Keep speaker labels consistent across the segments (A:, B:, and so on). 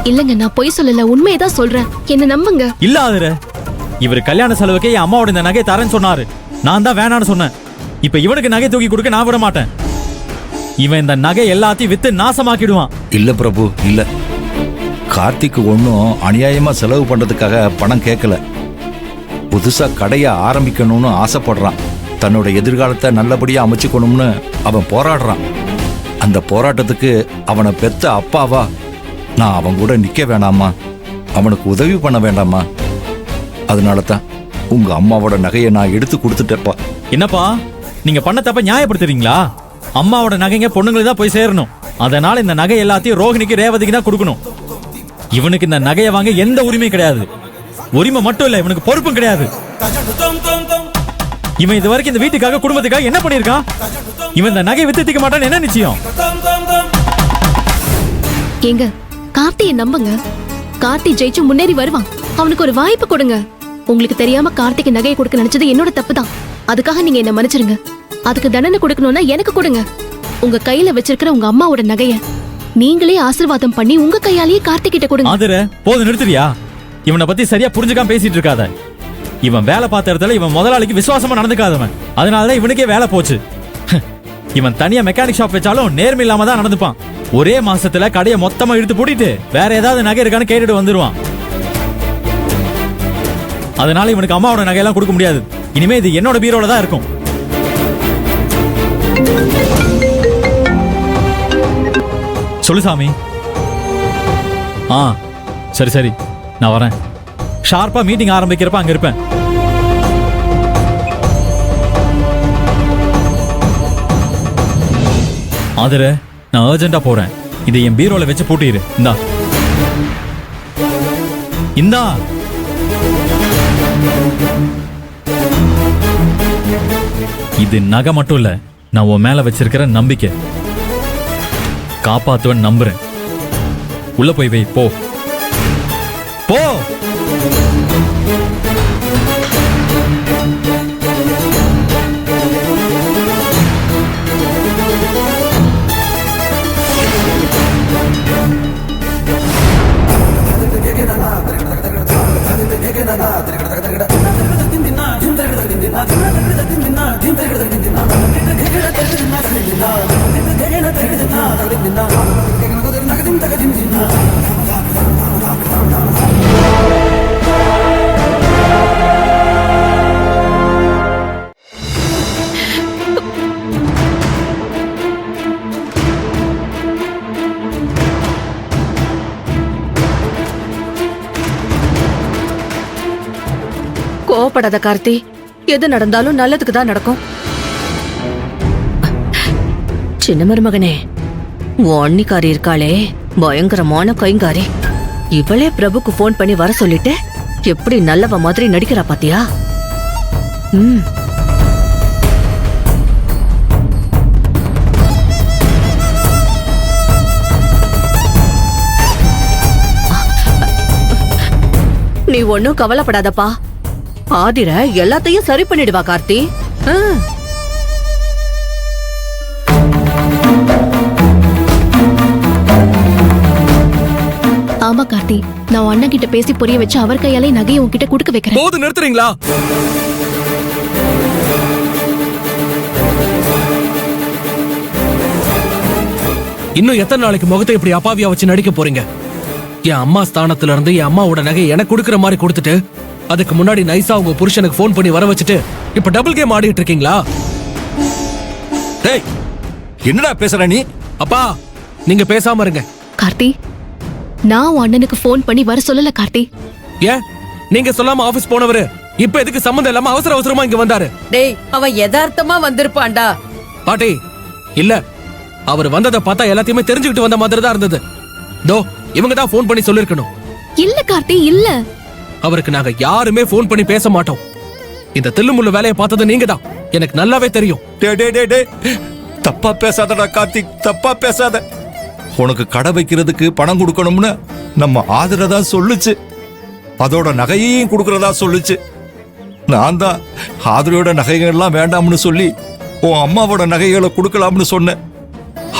A: இல்லங்க, நான் பொய் சொல்லல, உண்மையதான் சொல்றேன், என்ன நம்புங்க.
B: இல்ல ஆதிர, இவர் கல்யாண செலவுக்கு என் அம்மாவோட இந்த நகையை தரேன்னு சொன்னாரு. நான் தான் வேணான்னு சொன்னேன். இப்ப இவனுக்கு நகை தூக்கி கொடுக்க நான் விட மாட்டேன். இவன் இந்த நகை எல்லாத்தையும் வித்து நாசமாக்கிடுவான்.
C: இல்ல பிரபு, இல்ல. கார்த்திக் ஒன்னும் அநியாயமா செலவு பண்றதுக்காக பணம் கேட்கல. புதுசா கடையை ஆரம்பிக்கணும்னு ஆசைப்படுறான். தன்னோட எதிர்காலத்தை நல்லபடியா அமைச்சுக்கணும்னு அவன் போராடுறான். அந்த போராட்டத்துக்கு அவனை பெத்த அப்பாவா நான் அவன் கூட நிக்க வேணாமா? அவனுக்கு உதவி பண்ண வேண்டாமா? அதனால தான் உங்க அம்மாவோட நகையை நான் எடுத்து கொடுத்துட்டேப்பா.
B: என்னப்பா நீங்க பண்ண தப்ப நியாயப்படுத்துறீங்களா? அம்மாவோட நகைங்க பொண்ணுங்களுக்கு தான் போய் சேரணும். அதனால இந்த நகை எல்லாத்தையும் ரோஹிணிக்கு ரேவதிக்கு தான் கொடுக்கணும். இவனுக்கு இந்த நகையை வாங்க எந்த உரிமையும் கிடையாது. உரிமை மட்டும் இல்ல, இவனுக்கு பொறுப்பும் கிடையாது. இவன் இது வரைக்கும் இந்த வீட்டுக்காக குடும்பத்துக்காக என்ன பண்ணிருக்கான்? இவன் இந்த நகை வித்து தீக்க மாட்டான்னு என்ன நிச்சயம்?
A: ஏங்க, கார்த்தியை நம்புங்க. கார்த்தி ஜெயிச்சு முன்னேறி வருவான். அவனுக்கு ஒரு வாய்ப்பு கொடுங்க. உங்களுக்கு தெரியாம கார்த்திக்கு நகையை கொடுக்க நினைச்சது என்னோட தப்பு தான். அதுக்காக நீங்க என்ன மன்னிச்சிருங்க. அதுக்கு தண்டனை கொடுக்கணும்னா எனக்கு கொடுங்க. உங்க கையில வச்சிருக்கிற உங்க அம்மாவோட நகைய நீங்களே ஆசீர்வாதம் பண்ணி உங்க கையாலேயே கார்த்திக் கிட்ட கொடுங்க.
B: ஆதிர, போது நிறுத்துறியா? இவனை பத்தி சரியா புரிஞ்சுக்காம பேசிட்டு இருக்காத. இவன் வேலை பார்த்த இடத்துல இவன் முதலாளிக்கு விசுவாசமா நடந்துக்காதவன். அதனாலதான் இவனுக்கே வேலை போச்சு. இவன் தனியா மெக்கானிக் ஷாப் வச்சாலும் நேர்மை இல்லாம தான் நடந்துப்பான். ஒரே மாசத்துல கடையை மொத்தமா இழுத்து பூட்டிட்டு வேற ஏதாவது நகை இருக்கான்னு கேட்டுட்டு வந்துருவான். அதனால இவனுக்கு அம்மாவோட நகையெல்லாம் கொடுக்க முடியாது. இனிமே இது என்னோட பீரோல தான் இருக்கும். சொல்லு சாமி. சரி சரி, நான் வரேன். ஷார்ப்பா மீட்டிங் ஆரம்பிக்கிறப்ப அங்க இருப்பேன். ஆதிர, நான் அர்ஜென்ட்டா போறேன். இதை என் பீரோல வச்சு பூட்டிரு. இந்தா இந்தா. இது நகை மட்டும் இல்ல, நான் உன் மேல வச்சிருக்கிற நம்பிக்கை. காப்பாத்துவன் நம்புறேன். உள்ள போய் வை. போ போ.
D: கோவப்படாத கார்த்தி, எது நடந்தாலும் நல்லதுக்கு தான் நடக்கும். சின்ன மருமகனே, உன் அண்ணிக்காரி இருக்காளே, பயங்கரமான கைங்காரி. இவளே பிரபுக்கு போன் பண்ணி வர சொல்லிட்டு எப்படி நல்லவ மாதிரி நடிக்கிறா பாத்தியா? நீ ஒன்னும் கவலைப்படாதப்பா. ஆதிர எல்லாத்தையும் சரி பண்ணிடுவா கார்த்தி.
A: ஆமா கார்த்தி, நான் அண்ணன் கிட்ட பேசி புரிய வச்சு அவர் கையாலே நகையை உன்கிட்ட கொடுக்க வைக்கிறேன்.
E: போது நிறுத்துறீங்களா? இன்னும் எத்தனை நாளைக்கு முகத்தை இப்படி அப்பாவியா வச்சு நடிக்க போறீங்க? என் அம்மா ஸ்தானத்துல இருந்து என் அம்மாவோட நகை எனக்கு கொடுக்கற மாதிரி கொடுத்துட்டு, அதுக்கு முன்னாடி நைஸா உங்க புருஷனுக்கு போன் பண்ணி வர வச்சுட்டு இப்ப டபுள் கேம் ஆடிட்டு இருக்கீங்களா?
C: டேய், என்னடா பேசுற நீ?
E: அப்பா, நீங்க பேசாம இருங்க.
A: கார்த்தி, நான் உன் அண்ணனுக்கு போன் பண்ணி வர சொல்லல கார்த்தி.
E: ஏன் நீங்க சொல்லாம ஆபீஸ் போனவரு இப்ப எதுக்கு சம்பந்தம் இல்லாம அவசர அவசரமா இங்க வந்தாரு?
F: டேய், அவன் யதார்த்தமா வந்திருப்பான்டா.
E: பாட்டி, இல்ல, அவர் வந்ததை பார்த்தா எல்லாத்தையுமே தெரிஞ்சுக்கிட்டு வந்த மாதிரி தான் இருந்தது. தோ இவங்க தான் போன் பண்ணி சொல்லிருக்கணும்.
A: இல்ல கார்த்தி, இல்ல.
E: அவருக்கு நாங்க யாருமே போன் பண்ணி பேச மாட்டோம். இந்த தில்லுமுள்ளு வேலையை பார்த்தது நீங்க தான், எனக்கு நல்லாவே தெரியும்.
C: தப்பா பேசாதடா கார்த்திக், தப்பா பேசாத. உனக்கு கடை வைக்கிறதுக்கு பணம் கொடுக்கணும்னு நம்ம ஆதரதான் சொல்லுச்சு. அதோட நகையையும் கொடுக்கறதா சொல்லுச்சு. நான் தான் ஆதரையோட நகைகள்லாம் வேண்டாம்னு சொல்லி உன் அம்மாவோட நகைகளை கொடுக்கலாம்னு சொன்னேன்.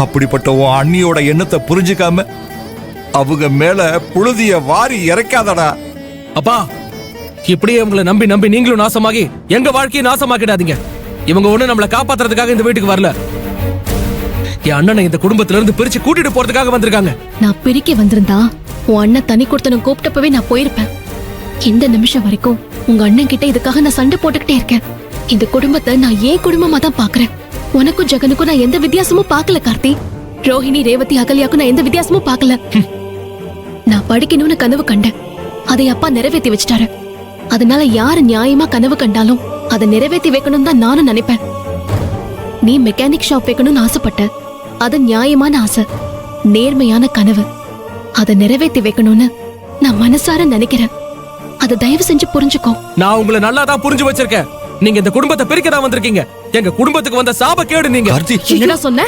C: அப்படிப்பட்ட உன் அண்ணியோட எண்ணத்தை புரிஞ்சுக்காம அவங்க மேல புழுதிய வாரி இறக்காதடா.
E: அப்பா இப்படியே இவங்களை நம்பி நம்பி நீங்களும் நாசமாகி எங்க வாழ்க்கையை நாசமாக்கிடாதீங்க. இவங்க ஒண்ணு நம்மளை காப்பாத்துறதுக்காக இந்த வீட்டுக்கு வரல. என் அண்ணனை இந்த குடும்பத்துல இருந்து பிரிச்சு கூட்டிட்டு போறதுக்காக வந்திருக்காங்க.
A: நான் பிரிக்க வந்திருந்தா உன் அண்ணன் தனி கொடுத்தனும் கூப்பிட்டப்பவே நான் போயிருப்பேன். இந்த நிமிஷம் வரைக்கும் உங்க அண்ணன் கிட்ட இதுக்காக நான் சண்டை போட்டுக்கிட்டே இருக்கேன். இந்த குடும்பத்தை நான் ஏன் குடும்பமா தான் பாக்குறேன். உனக்கும் ஜெகனுக்கும் நான் எந்த வித்தியாசமும் பார்க்கல கார்த்தி. ரோஹிணி, ரேவதி, அகல்யாக்கும் நான் எந்த வித்தியாசமும் பார்க்கல. நான் படிக்கணும்னு கனவு கண்டேன். அதை அப்பா நிறைவேத்தி வச்சிட்டாரு. அதனால யாரு நியாயமா கனவு கண்டாலும் அதை நிறைவேத்தி வைக்கணும் தான் நானும் நினைப்பேன். நீ மெக்கானிக் ஷாப் வைக்கணும்னு ஆசைப்பட்ட. அது நியாயமான ஆசை, நேர்மையான கனவு. அதை நிறைவேத்தி வைக்கணும்னு நான் மனசார நினைக்கிறேன். அதை தயவு செஞ்சு புரிஞ்சுக்கோ.
E: நான் உங்களை நல்லா தான் புரிஞ்சு வச்சிருக்கேன். நீங்க இந்த குடும்பத்தை பிரிக்க தான் வந்திருக்கீங்க. எங்க குடும்பத்துக்கு வந்த சாப கேடு நீங்க.
A: என்னடா சொன்ன?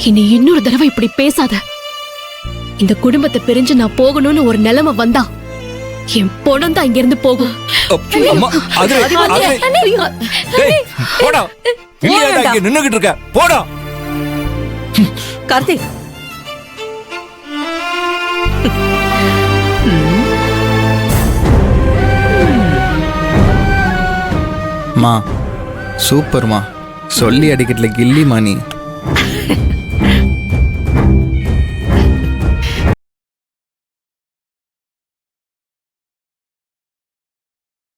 A: இனி இன்னொரு தடவை இப்படி பேசாத. இந்த குடும்பத்தை பிரிஞ்சு நான் போகணும்னு ஒரு நிலைமை வந்தா என் பொணம் தான் இங்க இருந்து போகும்.
C: அம்மா, அது டேய், போடா. இல்லையாடா இங்க நின்னுகிட்டு இருக்க? போடா.
D: கார்த்திக்,
G: மா சூப்பர்மா, சொல்லி அடிக்கல கில்லிமா நீ.